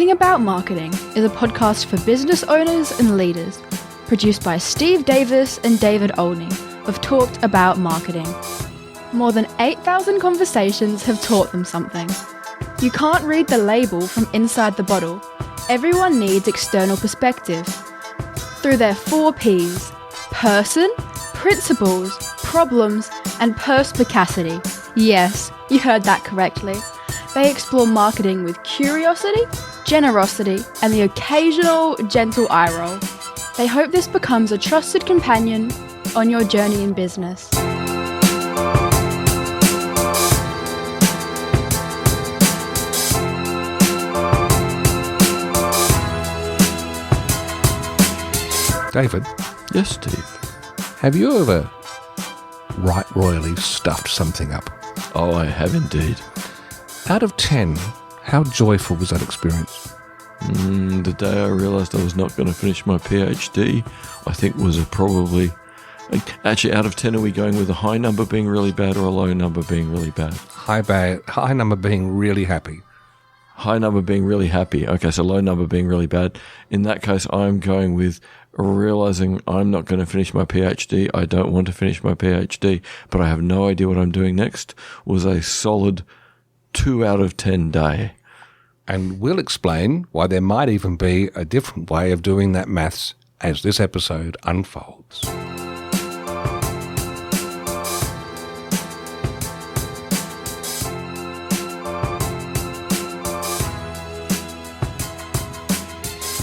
Talking About Marketing is a podcast for business owners and leaders, produced by Steve Davis and David Olney of Talked About Marketing. More than 8,000 conversations have taught them something. You can't read the label from inside the bottle. Everyone needs external perspective. Through their 4 Ps: person, principles, problems, and perspicacity. Yes, you heard that correctly. They explore marketing with curiosity, generosity, and the occasional gentle eye roll. They hope this becomes a trusted companion on your journey in business. David? Yes, Steve. Have you ever right royally stuffed something up? Oh, I have indeed. Out of 10, how joyful was that experience? The day I realised I was not going to finish my PhD, I think was probably... Actually, out of 10, are we going with a high number being really bad or a low number being really bad? High number being really happy. High number being really happy. Okay, so low number being really bad. In that case, I'm going with realising I'm not going to finish my PhD. I don't want to finish my PhD, but I have no idea what I'm doing next. Was a solid 2 out of 10 day. And we'll explain why there might even be a different way of doing that maths as this episode unfolds.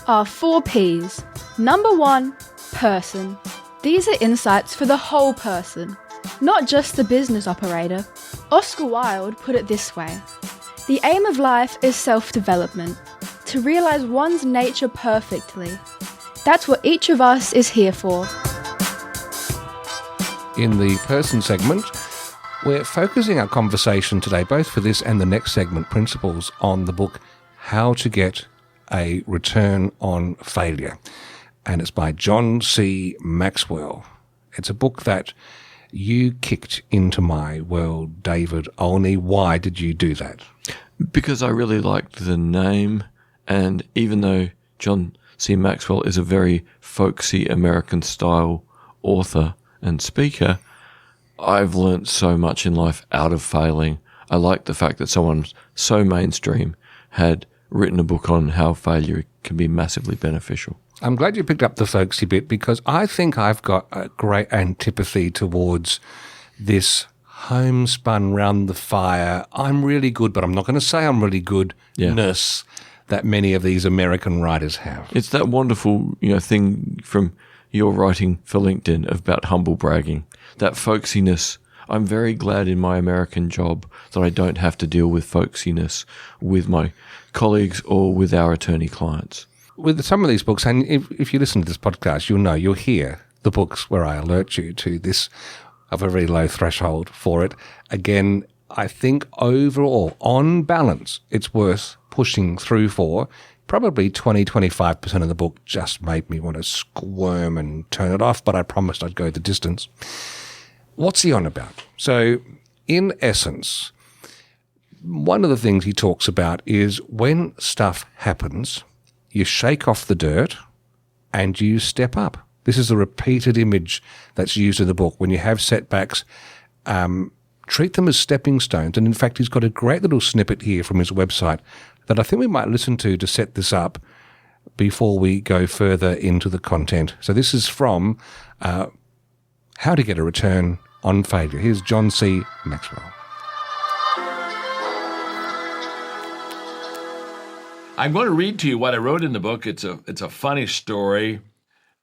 Our 4 Ps. Number 1, person. These are insights for the whole person, not just the business operator. Oscar Wilde put it this way: the aim of life is self-development, to realise one's nature perfectly. That's what each of us is here for. In the person segment, we're focusing our conversation today, both for this and the next segment, principles, on the book How to Get a Return on Failure. And it's by John C. Maxwell. It's a book that you kicked into my world, David Olney. Why did you do that? Because I really liked the name, and even though John C. Maxwell is a very folksy American-style author and speaker, I've learnt so much in life out of failing. I like the fact that someone so mainstream had written a book on how failure can be massively beneficial. I'm glad you picked up the folksy bit, because I think I've got a great antipathy towards this homespun round the fire, I'm really good, but I'm not going to say I'm really good-ness that many of these American writers have. It's that wonderful, thing from your writing for LinkedIn about humble bragging, that folksiness. I'm very glad in my American job that I don't have to deal with folksiness with my colleagues or with our attorney clients. With some of these books, and if you listen to this podcast, you'll hear the books where I alert you to this of a very low threshold for it. Again, I think overall, on balance, it's worth pushing through for. Probably 20-25% of the book just made me want to squirm and turn it off, but I promised I'd go the distance. What's he on about? So, in essence, one of the things he talks about is when stuff happens, you shake off the dirt and you step up. This is a repeated image that's used in the book. When you have setbacks, treat them as stepping stones. And in fact, he's got a great little snippet here from his website that I think we might listen to set this up before we go further into the content. So this is from How to Get a Return on Failure. Here's John C. Maxwell. I'm going to read to you what I wrote in the book. It's a funny story.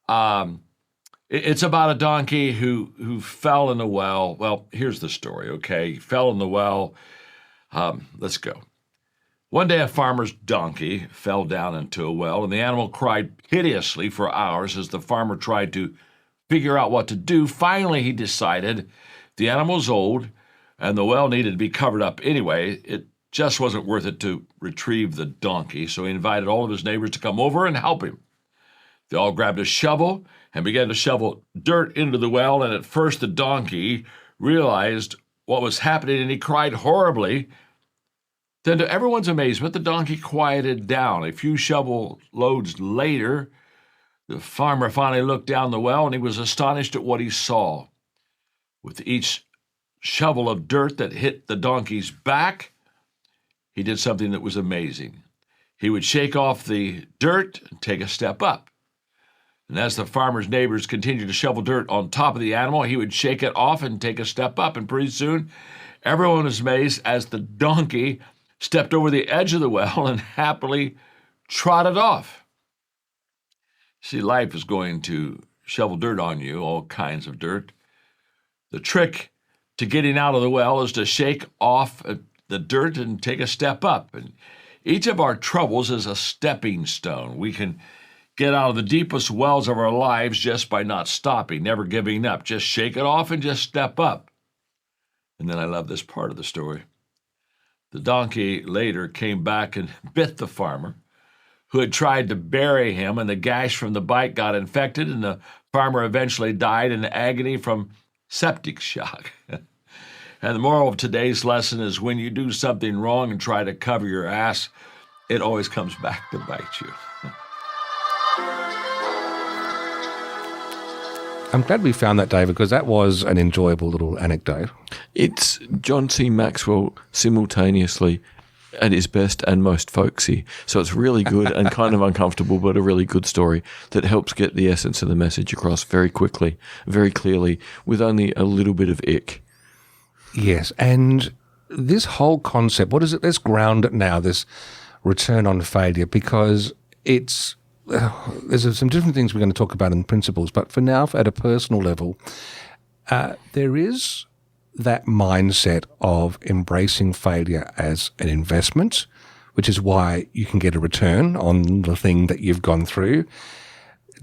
It's about a donkey who fell in a well. Well, here's the story, okay? He fell in the well. Let's go. One day, a farmer's donkey fell down into a well, and the animal cried piteously for hours as the farmer tried to figure out what to do. Finally, he decided the animal's old, and the well needed to be covered up anyway. It just wasn't worth it to retrieve the donkey, so he invited all of his neighbors to come over and help him. They all grabbed a shovel and began to shovel dirt into the well, and at first the donkey realized what was happening, and he cried horribly. Then, to everyone's amazement, the donkey quieted down. A few shovel loads later, the farmer finally looked down the well, and he was astonished at what he saw. With each shovel of dirt that hit the donkey's back, he did something that was amazing. He would shake off the dirt and take a step up. And as the farmer's neighbors continued to shovel dirt on top of the animal, he would shake it off and take a step up. And pretty soon, everyone was amazed as the donkey stepped over the edge of the well and happily trotted off. See, life is going to shovel dirt on you, all kinds of dirt. The trick to getting out of the well is to shake off the dirt and take a step up. And each of our troubles is a stepping stone. We can get out of the deepest wells of our lives just by not stopping, never giving up. Just shake it off and just step up. And then I love this part of the story. The donkey later came back and bit the farmer, who had tried to bury him, and the gash from the bite got infected, and the farmer eventually died in agony from septic shock. And the moral of today's lesson is when you do something wrong and try to cover your ass, it always comes back to bite you. I'm glad we found that, David, because that was an enjoyable little anecdote. It's John C. Maxwell simultaneously at his best and most folksy. So it's really good and kind of uncomfortable, but a really good story that helps get the essence of the message across very quickly, very clearly, with only a little bit of ick. Yes, and this whole concept, what is it? Let's ground it now, this return on failure, because it's there's some different things we're going to talk about in principles, but for now, at a personal level, there is that mindset of embracing failure as an investment, which is why you can get a return on the thing that you've gone through.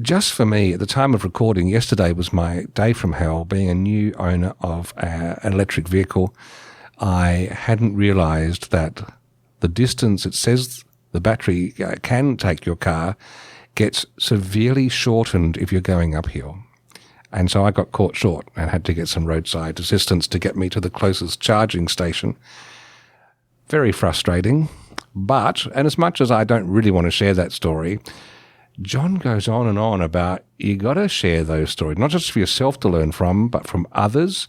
Just for me, at the time of recording, yesterday was my day from hell. Being a new owner of an electric vehicle, I hadn't realized that the distance it says the battery can take your car gets severely shortened if you're going uphill. And so I got caught short and had to get some roadside assistance to get me to the closest charging station. Very frustrating. But, and as much as I don't really want to share that story, John goes on and on about you got to share those stories, not just for yourself to learn from, but from others.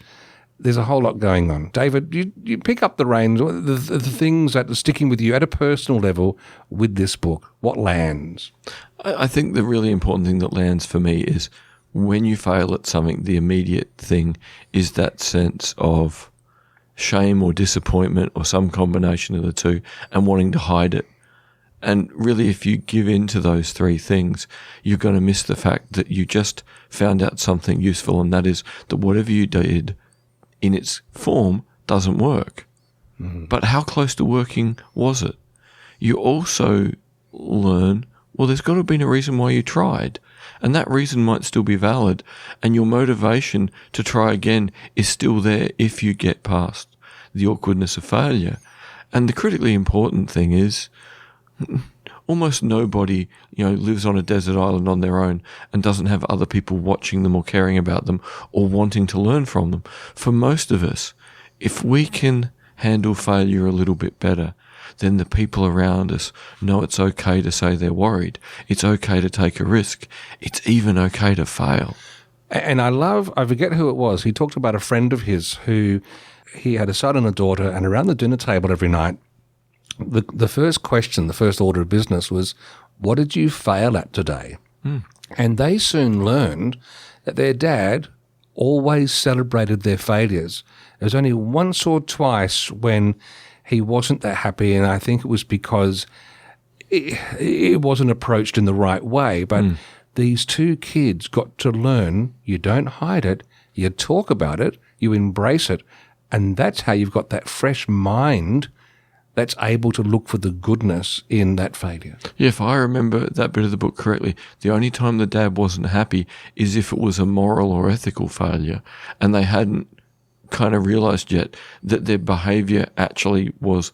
There's a whole lot going on. David, you pick up the reins, the things that are sticking with you at a personal level with this book. What lands? I think the really important thing that lands for me is when you fail at something, the immediate thing is that sense of shame or disappointment or some combination of the two and wanting to hide it. And really, if you give in to those three things, you're going to miss the fact that you just found out something useful, and that is that whatever you did in its form doesn't work. Mm-hmm. But how close to working was it? You also learn, well, there's got to have been a reason why you tried. And that reason might still be valid, and your motivation to try again is still there if you get past the awkwardness of failure. And the critically important thing is almost nobody, lives on a desert island on their own and doesn't have other people watching them or caring about them or wanting to learn from them. For most of us, if we can handle failure a little bit better, then the people around us know it's okay to say they're worried. It's okay to take a risk. It's even okay to fail. And I forget who it was. He talked about a friend of his who he had a son and a daughter, and around the dinner table every night, the first question, the first order of business was, what did you fail at today? And they soon learned that their dad always celebrated their failures. There was only once or twice when he wasn't that happy, and I think it was because it wasn't approached in the right way. But these two kids got to learn you don't hide it, you talk about it, you embrace it, and that's how you've got that fresh mind that's able to look for the goodness in that failure. Yeah, if I remember that bit of the book correctly, the only time the dad wasn't happy is if it was a moral or ethical failure, and they hadn't kind of realized yet that their behavior actually was,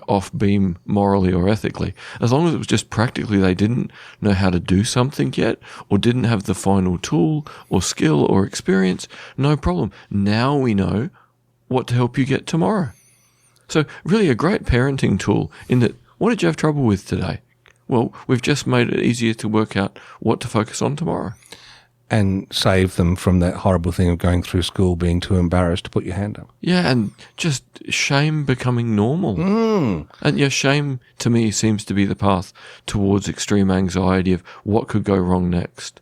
off beam morally or ethically. As long as it was just practically they didn't know how to do something yet or didn't have the final tool or skill or experience, no problem. Now we know what to help you get tomorrow. So really a great parenting tool in that, what did you have trouble with today? Well, we've just made it easier to work out what to focus on tomorrow. And save them from that horrible thing of going through school being too embarrassed to put your hand up. Yeah, and just shame becoming normal. And yeah, shame to me seems to be the path towards extreme anxiety of what could go wrong next.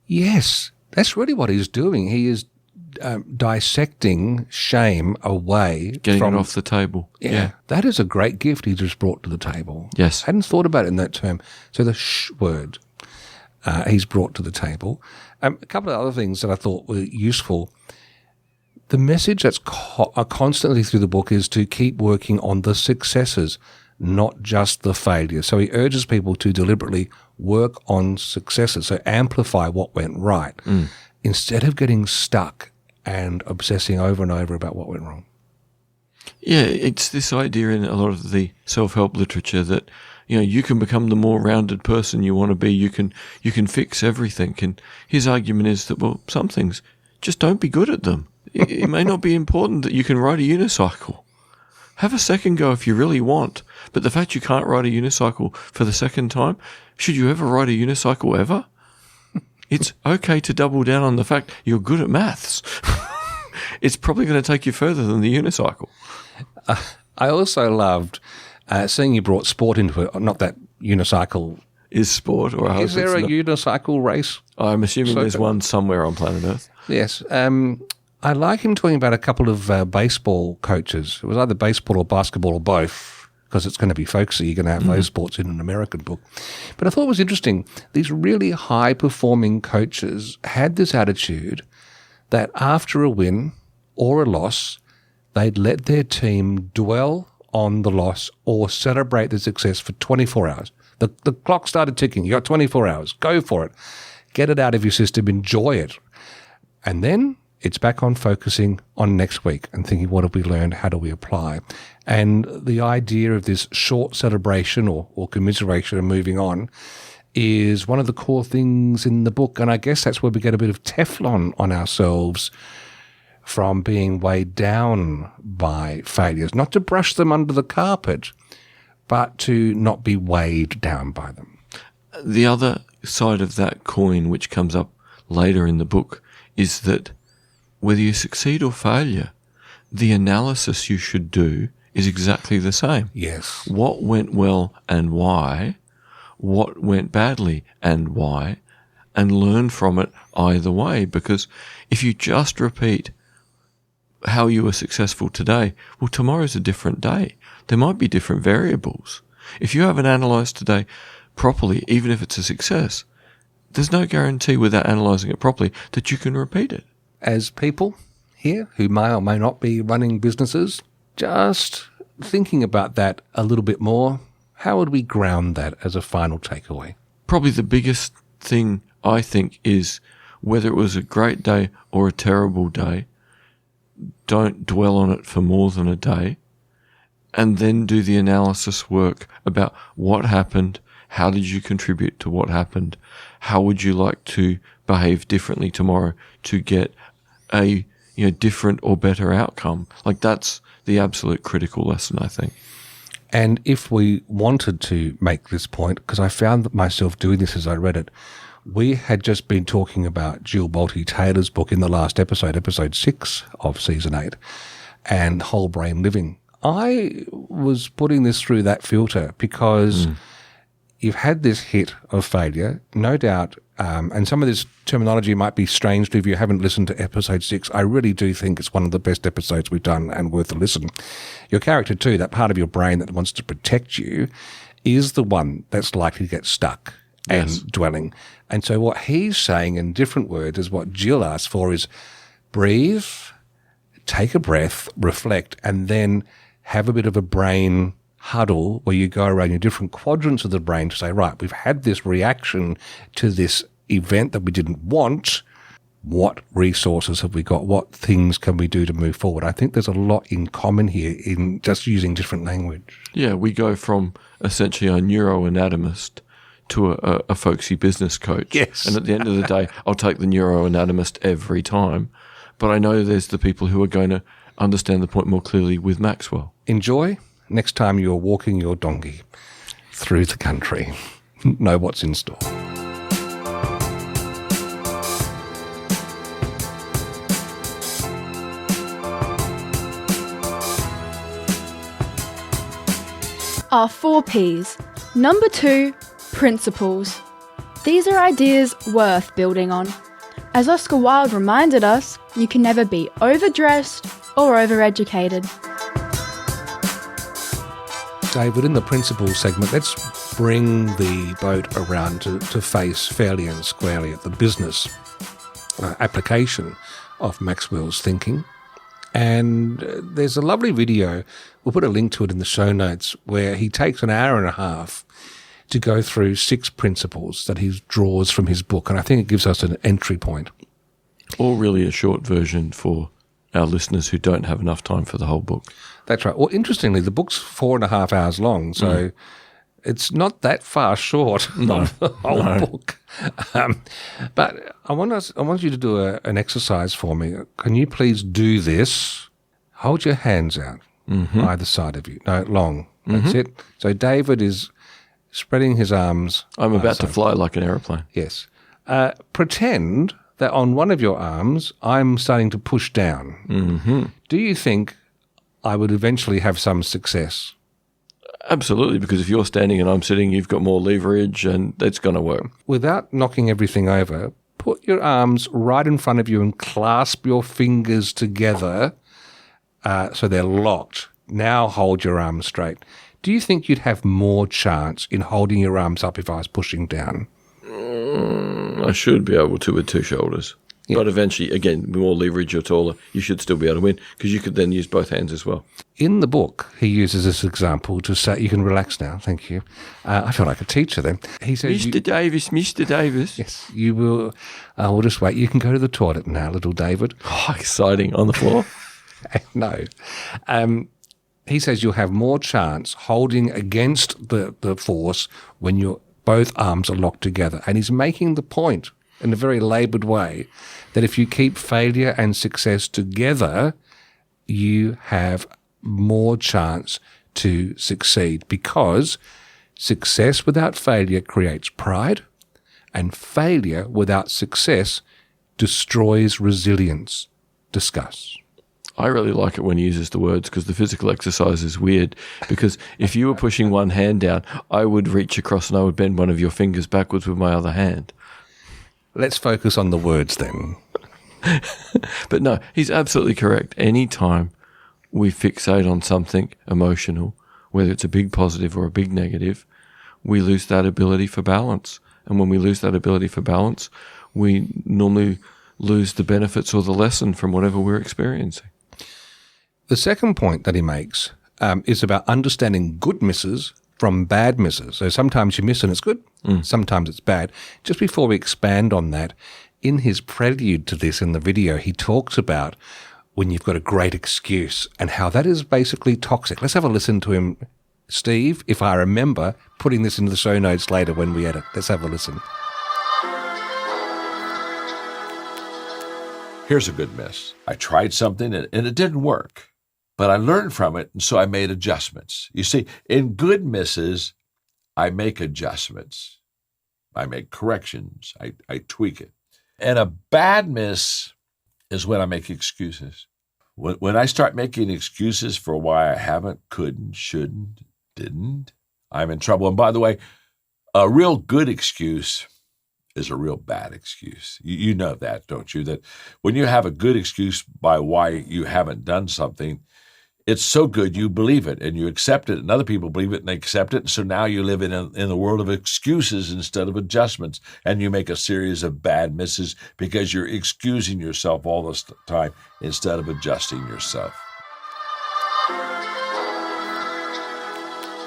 Yes, that's really what he's doing. He is dissecting shame away. Getting from it off the table. Yeah, that is a great gift he just brought to the table. Yes. Hadn't thought about it in that term. So the sh word he's brought to the table. A couple of other things that I thought were useful. The message that's constantly through the book is to keep working on the successes, not just the failures. So he urges people to deliberately work on successes, so amplify what went right, instead of getting stuck and obsessing over and over about what went wrong. Yeah, it's this idea in a lot of the self-help literature that, you can become the more rounded person you want to be. You can fix everything. And his argument is that, well, some things, just don't be good at them. It may not be important that you can ride a unicycle. Have a second go if you really want. But the fact you can't ride a unicycle for the second time, should you ever ride a unicycle ever? It's okay to double down on the fact you're good at maths. It's probably going to take you further than the unicycle. I also loved seeing you brought sport into it. Not that unicycle is sport, or is there a unicycle race? I'm assuming there's one somewhere on planet Earth. Yes. I like him talking about a couple of baseball coaches. It was either baseball or basketball or both, because it's going to be folksy. You're going to have those sports in an American book. But I thought it was interesting. These really high-performing coaches had this attitude that after a win or a loss, they'd let their team dwell on the loss or celebrate the success for 24 hours. The clock started ticking. You got 24 hours. Go for it. Get it out of your system. Enjoy it. And then it's back on focusing on next week and thinking, what have we learned? How do we apply? And the idea of this short celebration or commiseration and moving on is one of the core things in the book. And I guess that's where we get a bit of Teflon on ourselves from being weighed down by failures, not to brush them under the carpet, but to not be weighed down by them. The other side of that coin, which comes up later in the book, is that whether you succeed or failure, the analysis you should do is exactly the same. Yes. What went well and why, what went badly and why, and learn from it either way. Because if you just repeat how you were successful today, well, tomorrow's a different day. There might be different variables. If you haven't analysed today properly, even if it's a success, there's no guarantee without analysing it properly that you can repeat it. As people here who may or may not be running businesses, just thinking about that a little bit more, how would we ground that as a final takeaway? Probably the biggest thing, I think, is whether it was a great day or a terrible day, don't dwell on it for more than a day, and then do the analysis work about what happened, how did you contribute to what happened, how would you like to behave differently tomorrow to get a different or better outcome. Like, that's the absolute critical lesson, I think. And if we wanted to make this point, because I found myself doing this as I read it, we had just been talking about Jill Bolte Taylor's book in the last episode 6 of season 8, and whole brain living. I was putting this through that filter because you've had this hit of failure, no doubt, and some of this terminology might be strange to you if you haven't listened to episode 6. I really do think it's one of the best episodes we've done and worth a listen. Your character too, that part of your brain that wants to protect you, is the one that's likely to get stuck and dwelling. And so what he's saying in different words is what Jill asked for is breathe, take a breath, reflect, and then have a bit of a brain huddle where you go around your different quadrants of the brain to say, right, we've had this reaction to this event that we didn't want. What resources have we got? What things can we do to move forward? I think there's a lot in common here in just using different language. Yeah, we go from essentially a neuroanatomist to a folksy business coach. Yes. And at the end of the day, I'll take the neuroanatomist every time. But I know there's the people who are going to understand the point more clearly with Maxwell. Enjoy next time you're walking your donkey through the country. Know what's in store. Our 4 Ps. Number 2, principles. These are ideas worth building on. As Oscar Wilde reminded us, you can never be overdressed or overeducated. David, in the principles segment, let's bring the boat around to face fairly and squarely at the business application of Maxwell's thinking. And there's a lovely video, we'll put a link to it in the show notes, where he takes an hour and a half to go through 6 principles that he draws from his book. And I think it gives us an entry point. Or really a short version for our listeners who don't have enough time for the whole book. That's right. Well, interestingly, the book's 4.5 hours long, so it's not that far short of the whole book. But I want you to do an exercise for me. Can you please do this? Hold your hands out either side of you. No, long. That's it. So David is spreading his arms. I'm about to fly like an aeroplane. Yes. Pretend that on one of your arms, I'm starting to push down. Do you think I would eventually have some success? Absolutely, because if you're standing and I'm sitting, you've got more leverage and it's going to work. Without knocking everything over, put your arms right in front of you and clasp your fingers together so they're locked. Now hold your arms straight. Do you think you'd have more chance in holding your arms up if I was pushing down? I should be able to with 2 shoulders. Yeah. But eventually, again, with more leverage, you're taller, you should still be able to win because you could then use both hands as well. In the book, he uses this example to say, you can relax now, thank you. I feel like a teacher then. He says, Mr. Davis. Yes, you will. We'll just wait. You can go to the toilet now, little David. Oh, exciting. On the floor? No. He says you'll have more chance holding against the force when your both arms are locked together. And he's making the point in a very laboured way that if you keep failure and success together, you have more chance to succeed, because success without failure creates pride, and failure without success destroys resilience. Discuss. I really like it when he uses the words, because the physical exercise is weird. Because if you were pushing one hand down, I would reach across and I would bend one of your fingers backwards with my other hand. Let's focus on the words then. But no, he's absolutely correct. Any time we fixate on something emotional, whether it's a big positive or a big negative, we lose that ability for balance. And when we lose that ability for balance, we normally lose the benefits or the lesson from whatever we're experiencing. The second point that he makes is about understanding good misses from bad misses. So sometimes you miss and it's good, sometimes it's bad. Just before we expand on that, in his prelude to this in the video, he talks about when you've got a great excuse and how that is basically toxic. Let's have a listen to him, Steve, if I remember putting this into the show notes later when we edit. Let's have a listen. Here's a good miss. I tried something and it didn't work, but I learned from it, and so I made adjustments. You see, in good misses, I make adjustments. I make corrections. I tweak it. And a bad miss is when I make excuses. When I start making excuses for why I haven't, couldn't, shouldn't, didn't, I'm in trouble. And by the way, a real good excuse is a real bad excuse. You know that, don't you? That when you have a good excuse by why you haven't done something, it's so good you believe it and you accept it, and other people believe it and they accept it. And so now you live in the world of excuses instead of adjustments, and you make a series of bad misses because you're excusing yourself all this time instead of adjusting yourself.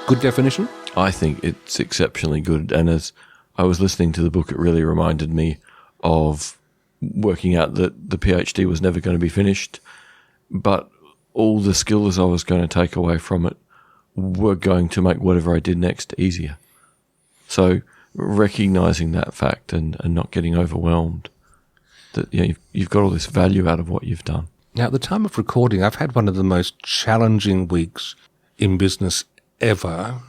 Good definition? I think it's exceptionally good. And as I was listening to the book, it really reminded me of working out that the PhD was never going to be finished, but all the skills I was going to take away from it were going to make whatever I did next easier. So recognizing that fact and not getting overwhelmed, that you've got all this value out of what you've done. Now, at the time of recording, I've had one of the most challenging weeks in business ever,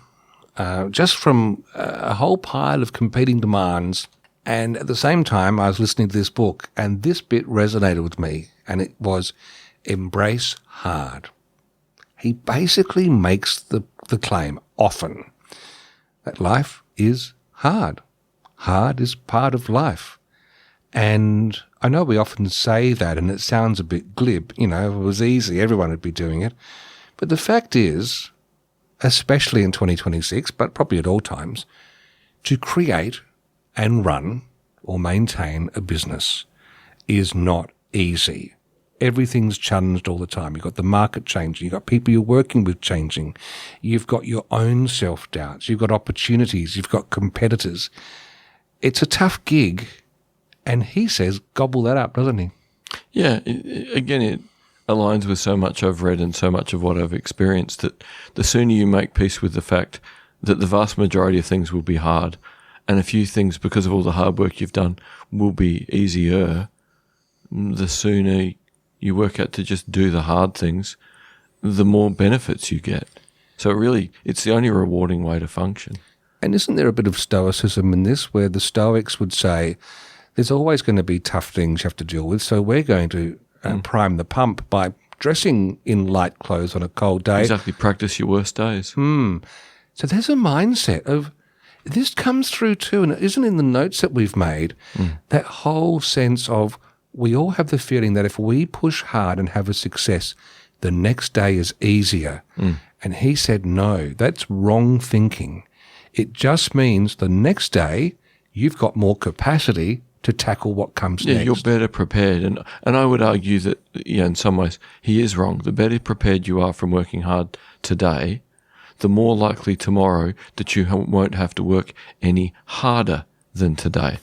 just from a whole pile of competing demands. And at the same time, I was listening to this book, and this bit resonated with me, and it was embrace hard. He basically makes the claim often that life is hard. Hard is part of life. And I know we often say that, and it sounds a bit glib. You know, if it was easy, everyone would be doing it. But the fact is, especially in 2026, but probably at all times, to create and run or maintain a business is not easy. Everything's challenged all the time. You've got the market changing. You've got people you're working with changing. You've got your own self-doubts. You've got opportunities. You've got competitors. It's a tough gig. And he says, gobble that up, doesn't he? Yeah. Again, it aligns with so much I've read and so much of what I've experienced that the sooner you make peace with the fact that the vast majority of things will be hard and a few things, because of all the hard work you've done, will be easier, the sooner you work out to just do the hard things, the more benefits you get. So really, it's the only rewarding way to function. And isn't there a bit of stoicism in this, where the Stoics would say, there's always going to be tough things you have to deal with, so we're going to prime the pump by dressing in light clothes on a cold day. Exactly, practice your worst days. So there's a mindset of, this comes through too, and it isn't in the notes that we've made, that whole sense of, we all have the feeling that if we push hard and have a success, the next day is easier. And he said, no, that's wrong thinking. It just means the next day you've got more capacity to tackle what comes next. Yeah, you're better prepared. And I would argue that, in some ways, he is wrong. The better prepared you are from working hard today, the more likely tomorrow that you won't have to work any harder than today.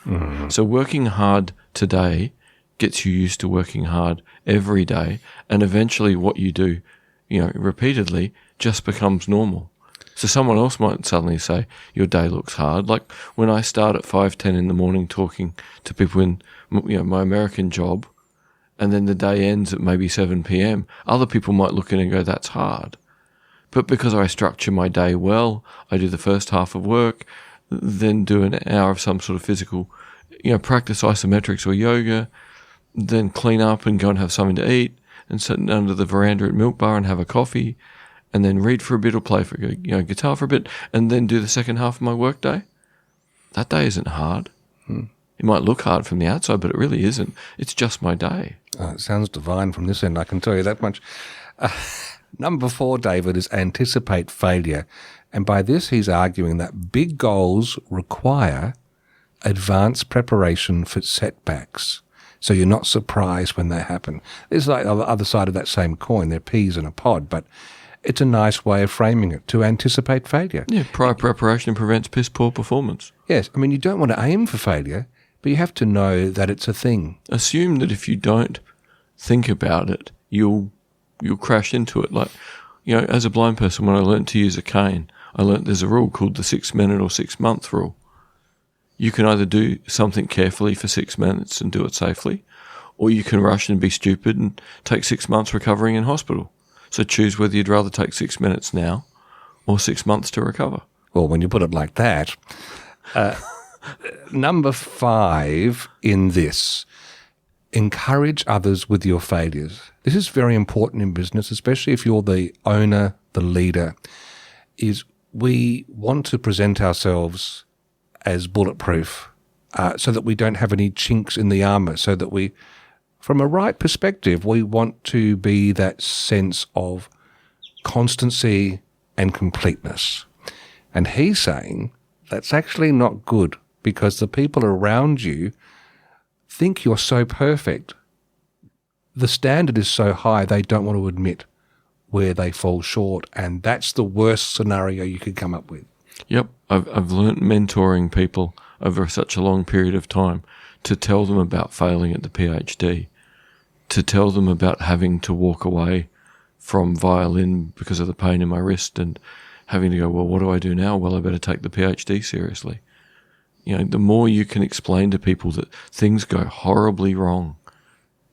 So working hard today gets you used to working hard every day, and eventually what you do, repeatedly just becomes normal. So someone else might suddenly say, your day looks hard. Like when I start at 5:10 in the morning talking to people in my American job, and then the day ends at maybe 7 p.m., other people might look in and go, that's hard. But because I structure my day well, I do the first half of work, then do an hour of some sort of physical, practice isometrics or yoga, then clean up and go and have something to eat, and sit under the veranda at Milk Bar and have a coffee, and then read for a bit or play for guitar for a bit, and then do the second half of my work day. That day isn't hard. It might look hard from the outside, but it really isn't. It's just my day. Oh, it sounds divine from this end, I can tell you that much. Number 4, David, is anticipate failure. And by this, he's arguing that big goals require advanced preparation for setbacks, so you're not surprised when they happen. It's like the other side of that same coin. They're peas in a pod, but it's a nice way of framing it, to anticipate failure. Yeah, prior preparation prevents piss-poor performance. Yes, I mean, you don't want to aim for failure, but you have to know that it's a thing. Assume that if you don't think about it, you'll crash into it. Like, as a blind person, when I learned to use a cane, I learned there's a rule called the 6-minute or 6-month rule. You can either do something carefully for 6 minutes and do it safely, or you can rush and be stupid and take 6 months recovering in hospital. So choose whether you'd rather take 6 minutes now or 6 months to recover. Well, when you put it like that. Number 5 in this, encourage others with your failures. This is very important in business, especially if you're the owner, the leader, is we want to present ourselves as bulletproof so that we don't have any chinks in the armor, so that we, from a right perspective, we want to be that sense of constancy and completeness. And he's saying that's actually not good, because the people around you think you're so perfect. The standard is so high, they don't want to admit where they fall short, and that's the worst scenario you could come up with. Yep, I've learnt mentoring people over such a long period of time to tell them about failing at the PhD, to tell them about having to walk away from violin because of the pain in my wrist and having to go, well, what do I do now? Well, I better take the PhD seriously. The more you can explain to people that things go horribly wrong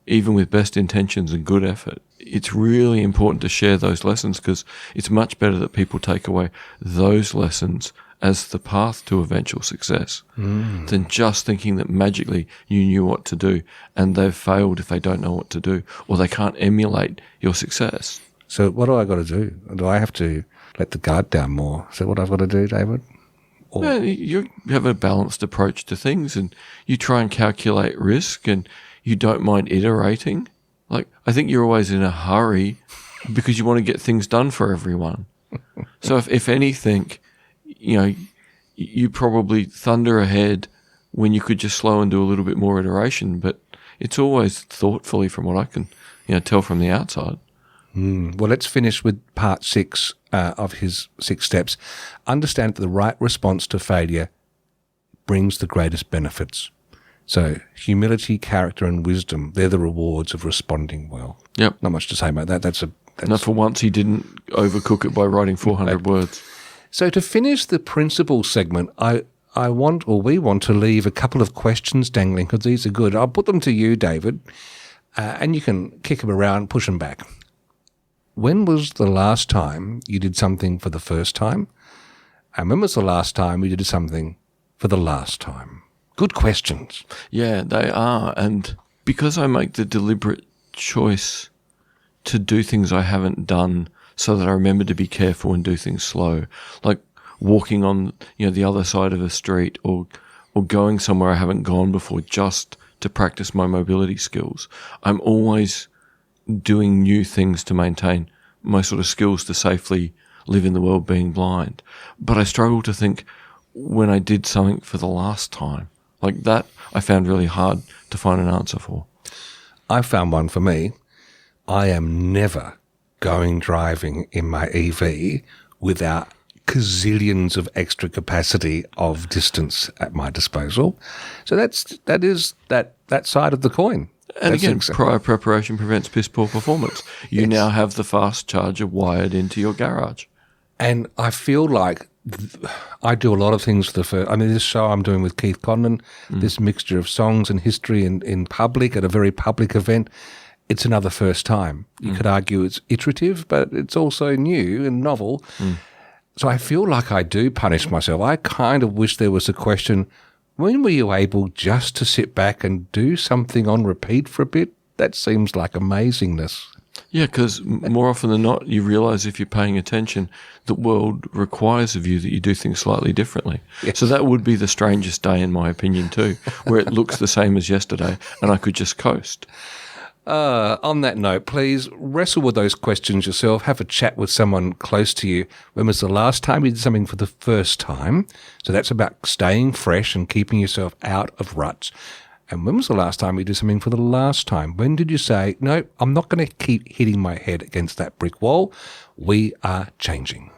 even with best intentions and good effort. It's really important to share those lessons because it's much better that people take away those lessons as the path to eventual success than just thinking that magically you knew what to do and they've failed if they don't know what to do or they can't emulate your success. So what do I got to do? Do I have to let the guard down more? Is that what I've got to do, David? Or... Yeah, you have a balanced approach to things and you try and calculate risk and you don't mind iterating. Like, I think you're always in a hurry because you want to get things done for everyone. So if anything, you probably thunder ahead when you could just slow and do a little bit more iteration, but it's always thoughtfully from what I can, tell from the outside. Well, let's finish with part 6 of his 6 steps. Understand that the right response to failure brings the greatest benefits. So humility, character, and wisdom, they're the rewards of responding well. Yep. Not much to say about that. That's Not for once he didn't overcook it by writing 400 words. So to finish the principal segment, we want to leave a couple of questions dangling because these are good. I'll put them to you, David, and you can kick them around, push them back. When was the last time you did something for the first time? And when was the last time you did something for the last time? Good questions. Yeah, they are. And because I make the deliberate choice to do things I haven't done so that I remember to be careful and do things slow, like walking on the other side of a street or going somewhere I haven't gone before just to practice my mobility skills. I'm always doing new things to maintain my sort of skills to safely live in the world being blind. But I struggle to think when I did something for the last time. Like that, I found really hard to find an answer for. I found one for me. I am never going driving in my EV without gazillions of extra capacity of distance at my disposal. So that is that side of the coin. And again, prior preparation prevents piss poor performance. You now have the fast charger wired into your garage. And I feel like I do a lot of things for the first. I mean, this show I'm doing with Keith Condon, this mixture of songs and history in public at a very public event, it's another first time. You could argue it's iterative, but it's also new and novel. So I feel like I do punish myself. I kind of wish there was a question, when were you able just to sit back and do something on repeat for a bit? That seems like amazingness. Yeah, because more often than not, you realise if you're paying attention, the world requires of you that you do things slightly differently. Yes. So that would be the strangest day, in my opinion, too, where it looks the same as yesterday and I could just coast. On that note, please wrestle with those questions yourself. Have a chat with someone close to you. When was the last time you did something for the first time? So that's about staying fresh and keeping yourself out of ruts. And when was the last time you did something for the last time? When did you say, no, I'm not going to keep hitting my head against that brick wall. We are changing.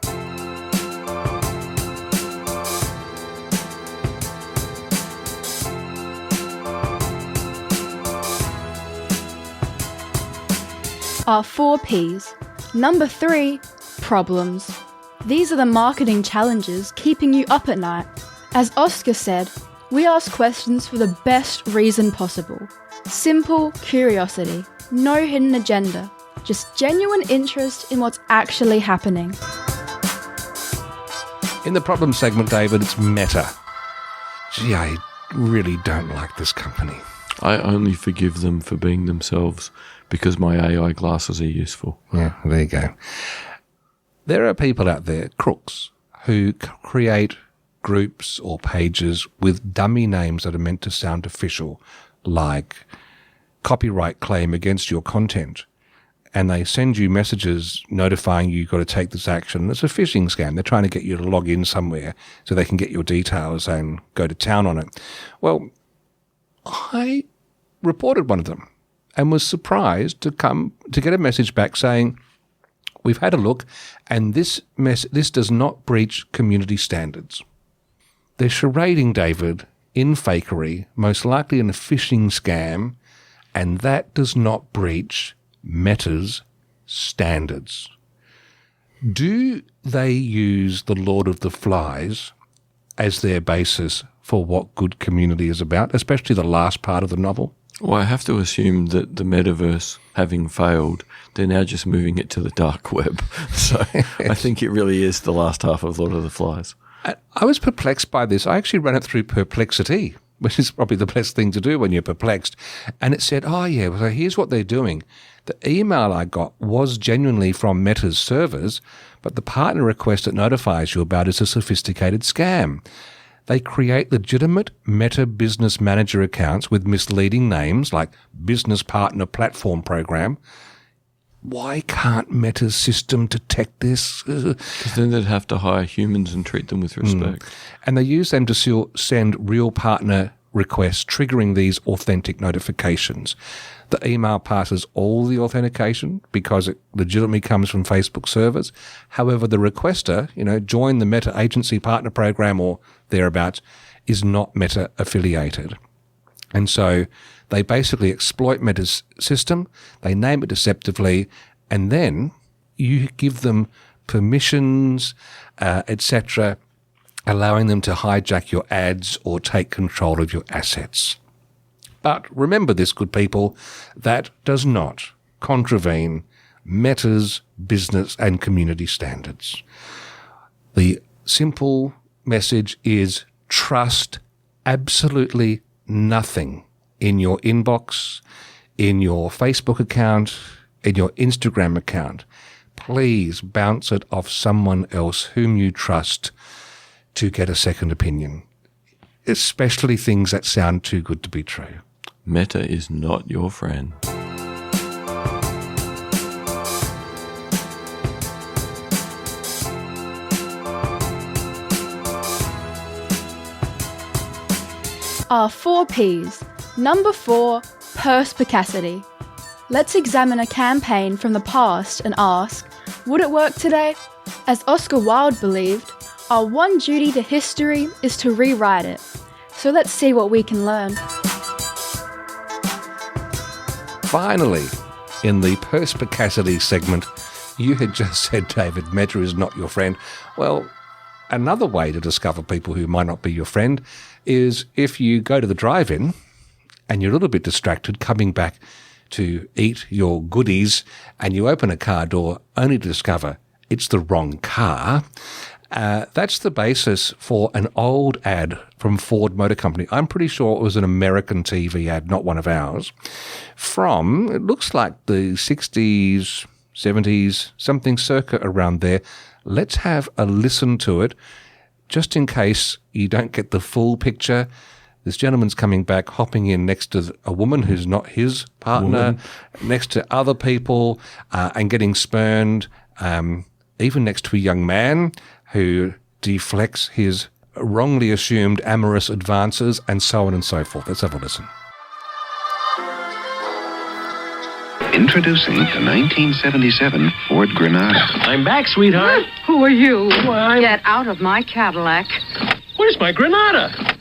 Our 4 Ps. Number 3, problems. These are the marketing challenges keeping you up at night. As Oscar said, we ask questions for the best reason possible. Simple curiosity, no hidden agenda, just genuine interest in what's actually happening. In the problem segment, David, it's meta. Gee, I really don't like this company. I only forgive them for being themselves because my AI glasses are useful. Yeah, there you go. There are people out there, crooks, who create groups or pages with dummy names that are meant to sound official, like copyright claim against your content. And they send you messages notifying you've got to take this action. It's a phishing scam. They're trying to get you to log in somewhere so they can get your details and go to town on it. Well, I reported one of them and was surprised to get a message back saying, we've had a look and this does not breach community standards. They're charading, David, in fakery, most likely in a phishing scam, and that does not breach Meta's standards. Do they use the Lord of the Flies as their basis for what good community is about, especially the last part of the novel? Well, I have to assume that the metaverse, having failed, they're now just moving it to the dark web. So I think it really is the last half of Lord of the Flies. I was perplexed by this. I actually ran it through Perplexity, which is probably the best thing to do when you're perplexed. And it said, oh, yeah, so here's what they're doing. The email I got was genuinely from Meta's servers, but the partner request it notifies you about is a sophisticated scam. They create legitimate Meta Business Manager accounts with misleading names like Business Partner Platform Program. Why can't Meta's system detect this? Because then they'd have to hire humans and treat them with respect. And they use them to send real partner requests, triggering these authentic notifications. The email passes all the authentication because it legitimately comes from Facebook servers. However, the requester, join the Meta agency partner program or thereabouts, is not Meta affiliated. And so they basically exploit Meta's system, they name it deceptively, and then you give them permissions, etc., allowing them to hijack your ads or take control of your assets. But remember this, good people, that does not contravene Meta's business and community standards. The simple message is trust absolutely nothing in your inbox, in your Facebook account, in your Instagram account. Please bounce it off someone else whom you trust to get a second opinion, especially things that sound too good to be true. Meta is not your friend. Our 4 Ps. Number 4, perspicacity. Let's examine a campaign from the past and ask, would it work today? As Oscar Wilde believed, our one duty to history is to rewrite it. So let's see what we can learn. Finally, in the perspicacity segment, you had just said, David, Meta is not your friend. Well, another way to discover people who might not be your friend is if you go to the drive-in and you're a little bit distracted coming back to eat your goodies and you open a car door only to discover it's the wrong car. That's the basis for an old ad from Ford Motor Company. I'm pretty sure it was an American TV ad, not one of ours, from, it looks like the 60s, 70s, something circa around there. Let's have a listen to it, just in case you don't get the full picture. This gentleman's coming back, hopping in next to a woman who's not his partner, next to other people, and getting spurned, even next to a young man who deflects his wrongly assumed amorous advances, and so on and so forth. Let's have a listen. Introducing the 1977 Ford Granada. I'm back, sweetheart. Who are you? Well, Get out of my Cadillac. where's my Granada?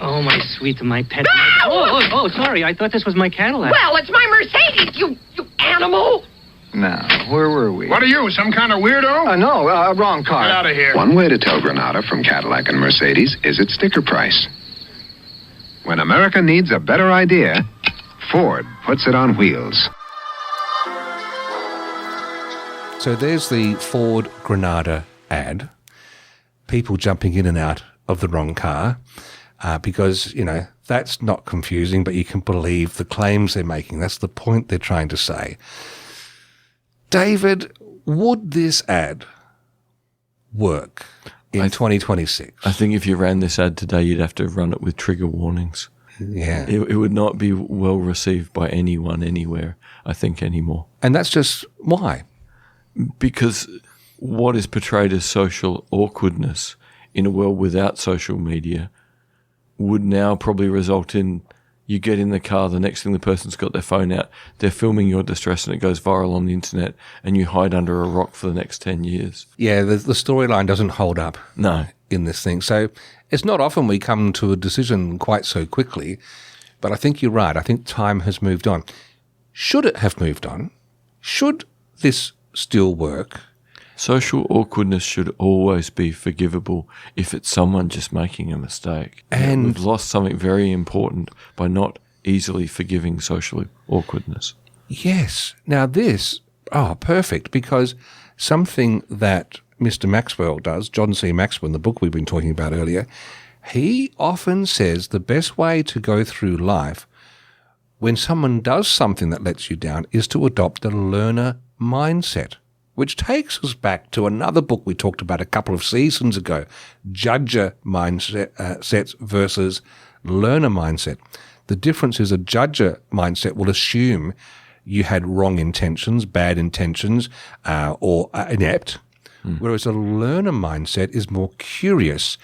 Oh, my sweet, my pet. Oh, sorry. I thought this was my Cadillac. Well, it's my Mercedes, you animal! Now, where were we? What are you, some kind of weirdo? No, wrong car. Get out of here. One way to tell Granada from Cadillac and Mercedes is its sticker price. When America needs a better idea, Ford puts it on wheels. So there's the Ford Granada ad. People jumping in and out of the wrong car because, that's not confusing, but you can believe the claims they're making. That's the point they're trying to say. David, would this ad work in 2026? I think if you ran this ad today, you'd have to run it with trigger warnings. Yeah. It would not be well received by anyone, anywhere, I think, anymore. And that's just why? Because what is portrayed as social awkwardness in a world without social media would now probably result in you get in the car, the next thing the person's got their phone out, they're filming your distress and it goes viral on the internet and you hide under a rock for the next 10 years. Yeah, the storyline doesn't hold up in this thing. So it's not often we come to a decision quite so quickly, but I think you're right. I think time has moved on. Should it have moved on? Should this still work? Social awkwardness should always be forgivable if it's someone just making a mistake. And we've lost something very important by not easily forgiving social awkwardness. Yes. Now this, perfect, because something that Mr. Maxwell does, John C. Maxwell, in the book we've been talking about earlier, he often says the best way to go through life when someone does something that lets you down is to adopt a learner mindset, which takes us back to another book we talked about a couple of seasons ago, judger mindsets versus learner mindset. The difference is a judger mindset will assume you had wrong intentions, bad intentions, or inept, whereas a learner mindset is more curious.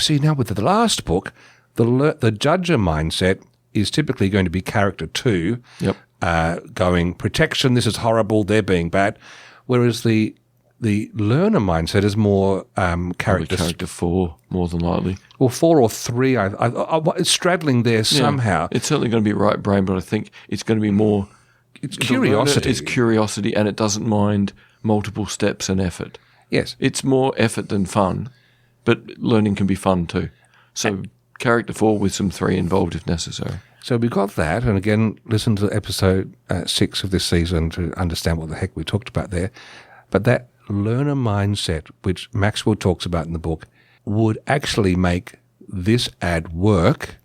See, now with the last book, the judger mindset is typically going to be character 2, going protection, this is horrible, they're being bad, whereas the learner mindset is more character 4, more than likely. Well, 4 or 3, it's straddling there somehow. It's certainly going to be right brain, but I think it's going to be more... It's curiosity. It's curiosity, and it doesn't mind multiple steps and effort. Yes. It's more effort than fun, but learning can be fun too. So character 4 with some 3 involved if necessary. So we got that, and again, listen to episode 6 of this season to understand what the heck we talked about there. But that learner mindset, which Maxwell talks about in the book, would actually make this ad work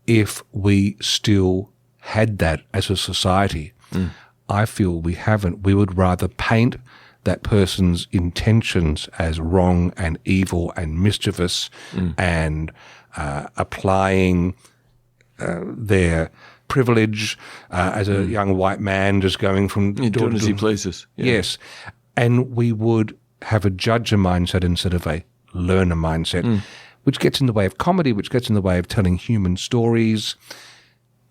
if we still had that as a society. I feel we haven't. We would rather paint that person's intentions as wrong and evil and mischievous and applying their privilege as a young white man just going from door to door. Doing as he pleases. Yeah. Yes. And we would have a judger mindset instead of a learner mindset, which gets in the way of comedy, which gets in the way of telling human stories.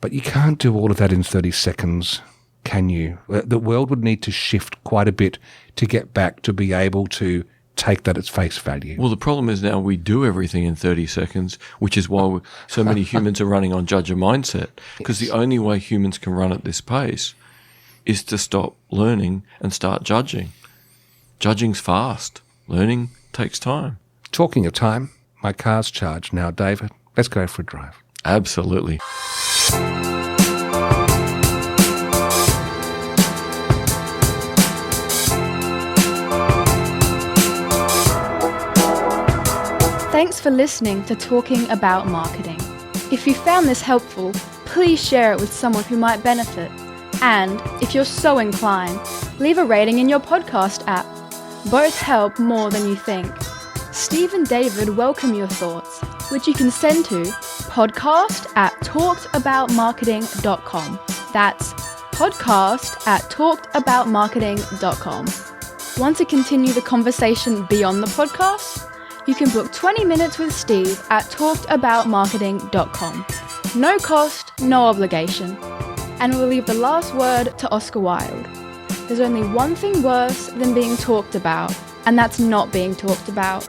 But you can't do all of that in 30 seconds, can you? The world would need to shift quite a bit to get back to be able to take that at face value. Well, the problem is now we do everything in 30 seconds, which is why so many humans are running on judger mindset, because the only way humans can run at this pace is to stop learning and start judging. Judging's fast. Learning takes time. Talking of time, my car's charged now, David. Let's go for a drive. Absolutely. Thanks for listening to Talking About Marketing. If you found this helpful, please share it with someone who might benefit. And if you're so inclined, leave a rating in your podcast app. Both help more than you think. Steve and David welcome your thoughts, which you can send to podcast@talkedaboutmarketing.com. That's podcast@talkedaboutmarketing.com. Want to continue the conversation beyond the podcast? You can book 20 minutes with Steve at talkedaboutmarketing.com. No cost, no obligation. And we'll leave the last word to Oscar Wilde. There's only one thing worse than being talked about, and that's not being talked about.